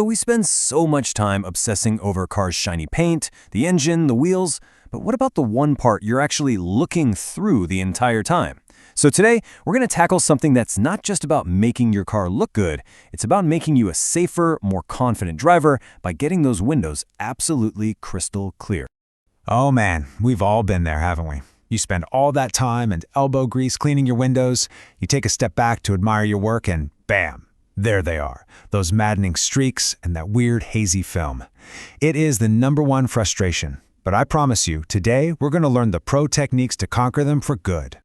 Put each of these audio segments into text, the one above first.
We spend so much time obsessing over cars' shiny paint, the engine, the wheels, but what about the one part you're actually looking through the entire time? So today, we're going to tackle something that's not just about making your car look good, it's about making you a safer, more confident driver by getting those windows absolutely crystal clear. Oh man, we've all been there, haven't we? You spend all that time and elbow grease cleaning your windows, you take a step back to admire your work, and bam! There they are, those maddening streaks and that weird hazy film. It is the #1 frustration, but I promise you, today we're going to learn the pro techniques to conquer them for good.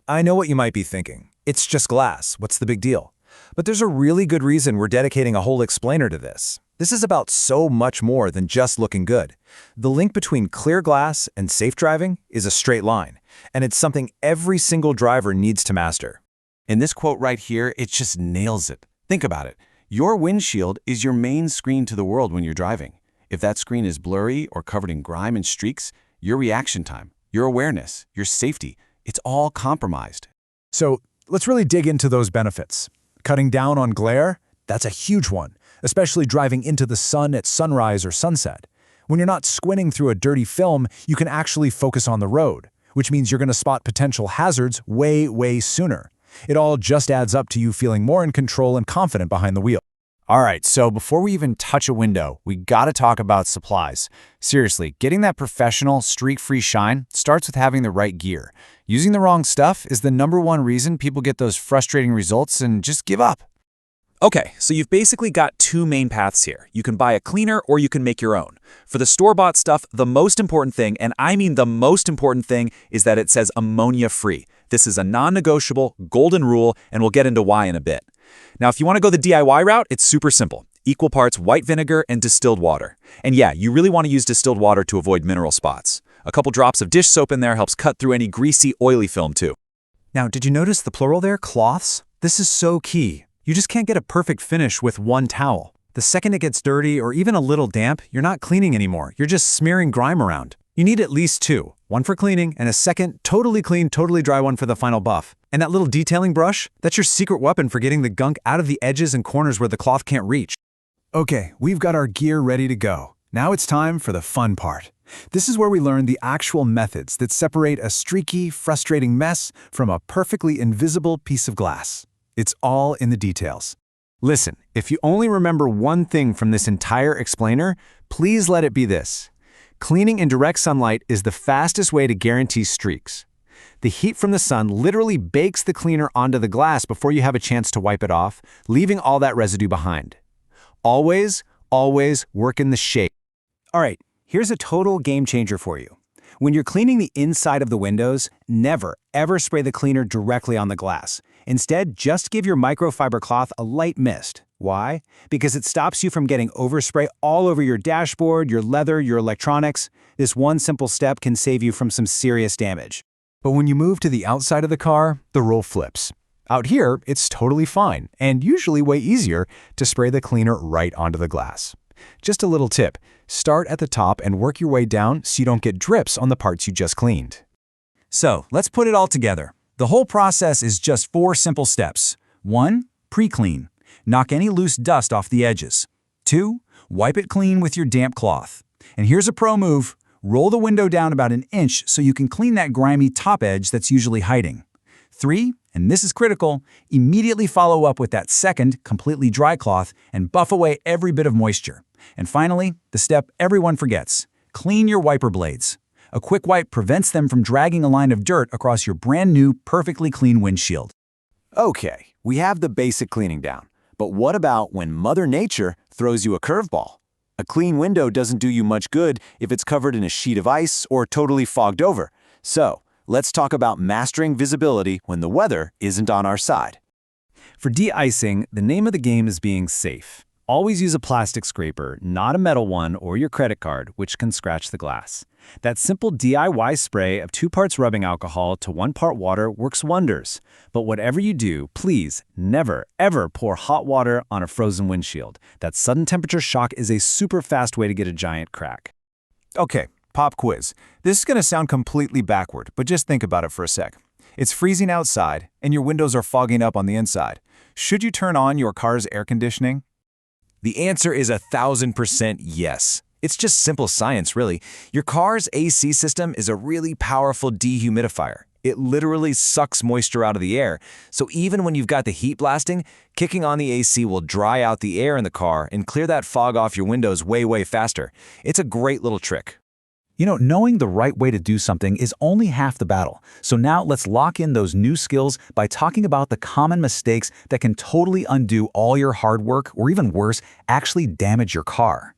I know what you might be thinking. It's just glass. What's the big deal? But there's a really good reason we're dedicating a whole explainer to this. This is about so much more than just looking good. The link between clear glass and safe driving is a straight line, and it's something every single driver needs to master. In this quote right here, it just nails it. Think about it. Your windshield is your main screen to the world when you're driving. If that screen is blurry or covered in grime and streaks, your reaction time, your awareness, your safety, it's all compromised. So let's really dig into those benefits. Cutting down on glare, that's a huge one, especially driving into the sun at sunrise or sunset. When you're not squinting through a dirty film, you can actually focus on the road, which means you're going to spot potential hazards way sooner. It all just adds up to you feeling more in control and confident behind the wheel. All right, so before we even touch a window, we gotta talk about supplies. Seriously, getting that professional, streak-free shine starts with having the right gear. Using the wrong stuff is the #1 reason people get those frustrating results and just give up. Okay, so you've basically got two main paths here. You can buy a cleaner or you can make your own. For the store-bought stuff, the most important thing, and I mean the most important thing, is that it says ammonia-free. This is a non-negotiable, golden rule, and we'll get into why in a bit. Now, if you want to go the DIY route, it's super simple. Equal parts white vinegar and distilled water. And yeah, you really want to use distilled water to avoid mineral spots. A couple drops of dish soap in there helps cut through any greasy, oily film too. Now, did you notice the plural there, cloths? This is so key. You just can't get a perfect finish with one towel. The second it gets dirty or even a little damp, you're not cleaning anymore. You're just smearing grime around. You need at least two. One for cleaning and a second, totally clean, totally dry one for the final buff. And that little detailing brush, that's your secret weapon for getting the gunk out of the edges and corners where the cloth can't reach. Okay, we've got our gear ready to go. Now it's time for the fun part. This is where we learn the actual methods that separate a streaky, frustrating mess from a perfectly invisible piece of glass. It's all in the details. Listen, if you only remember one thing from this entire explainer, please let it be this. Cleaning in direct sunlight is the fastest way to guarantee streaks. The heat from the sun literally bakes the cleaner onto the glass before you have a chance to wipe it off, leaving all that residue behind. Always work in the shade. All right, here's a total game changer for you. When you're cleaning the inside of the windows, never, ever spray the cleaner directly on the glass. Instead, just give your microfiber cloth a light mist. Why? Because it stops you from getting overspray all over your dashboard, your leather, your electronics. This one simple step can save you from some serious damage. But when you move to the outside of the car, the role flips. Out here, it's totally fine, and usually way easier, to spray the cleaner right onto the glass. Just a little tip, start at the top and work your way down so you don't get drips on the parts you just cleaned. So, let's put it all together. The whole process is just 4 simple steps. 1. Pre-clean. Knock any loose dust off the edges. 2. Wipe it clean with your damp cloth. And here's a pro move. Roll the window down about an inch so you can clean that grimy top edge that's usually hiding. 3, and this is critical, immediately follow up with that second, completely dry cloth and buff away every bit of moisture. And finally, the step everyone forgets. Clean your wiper blades. A quick wipe prevents them from dragging a line of dirt across your brand new, perfectly clean windshield. Okay, we have the basic cleaning down. But what about when Mother Nature throws you a curveball? A clean window doesn't do you much good if it's covered in a sheet of ice or totally fogged over. So, let's talk about mastering visibility when the weather isn't on our side. For de-icing, the name of the game is being safe. Always use a plastic scraper, not a metal one or your credit card, which can scratch the glass. That simple DIY spray of 2 parts rubbing alcohol to 1 part water works wonders. But whatever you do, please never, ever pour hot water on a frozen windshield. That sudden temperature shock is a super fast way to get a giant crack. Okay, pop quiz. This is going to sound completely backward, but just think about it for a sec. It's freezing outside, and your windows are fogging up on the inside. Should you turn on your car's air conditioning? The answer is 1000% yes. It's just simple science, really. Your car's AC system is a really powerful dehumidifier. It literally sucks moisture out of the air, so even when you've got the heat blasting, kicking on the AC will dry out the air in the car and clear that fog off your windows way faster. It's a great little trick. You know, knowing the right way to do something is only half the battle. So now let's lock in those new skills by talking about the common mistakes that can totally undo all your hard work, or even worse, actually damage your car.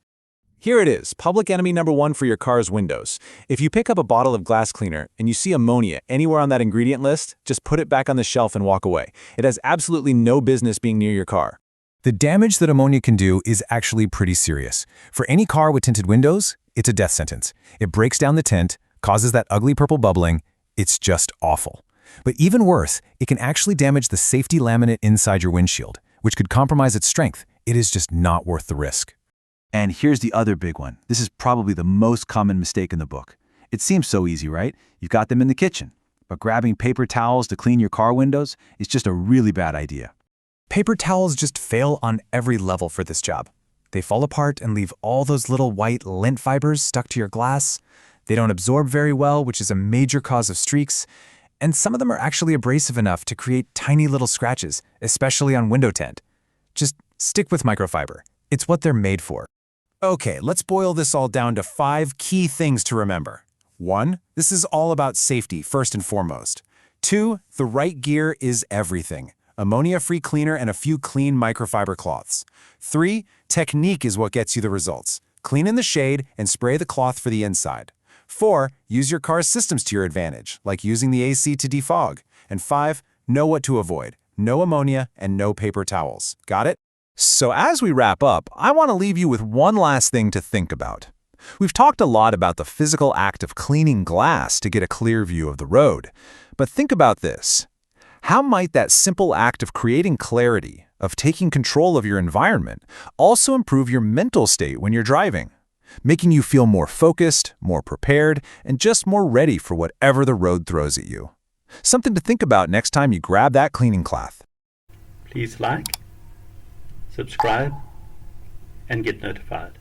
Here it is, public enemy number one for your car's windows. If you pick up a bottle of glass cleaner and you see ammonia anywhere on that ingredient list, just put it back on the shelf and walk away. It has absolutely no business being near your car. The damage that ammonia can do is actually pretty serious. For any car with tinted windows, it's a death sentence. It breaks down the tint, causes that ugly purple bubbling. It's just awful. But even worse, it can actually damage the safety laminate inside your windshield, which could compromise its strength. It is just not worth the risk. And here's the other big one. This is probably the most common mistake in the book. It seems so easy, right? You've got them in the kitchen. But grabbing paper towels to clean your car windows is just a really bad idea. Paper towels just fail on every level for this job. They fall apart and leave all those little white lint fibers stuck to your glass. They don't absorb very well, which is a major cause of streaks. And some of them are actually abrasive enough to create tiny little scratches, especially on window tint. Just stick with microfiber. It's what they're made for. Okay, let's boil this all down to 5 key things to remember. 1. This is all about safety, first and foremost. 2. The right gear is everything. Ammonia-free cleaner and a few clean microfiber cloths. 3. Technique is what gets you the results. Clean in the shade and spray the cloth for the inside. 4. Use your car's systems to your advantage, like using the AC to defog. And 5. Know what to avoid. No ammonia and no paper towels. Got it? So as we wrap up, I want to leave you with one last thing to think about. We've talked a lot about the physical act of cleaning glass to get a clear view of the road. But think about this. How might that simple act of creating clarity, of taking control of your environment, also improve your mental state when you're driving, making you feel more focused, more prepared, and just more ready for whatever the road throws at you? Something to think about next time you grab that cleaning cloth. Please like, subscribe, and get notified.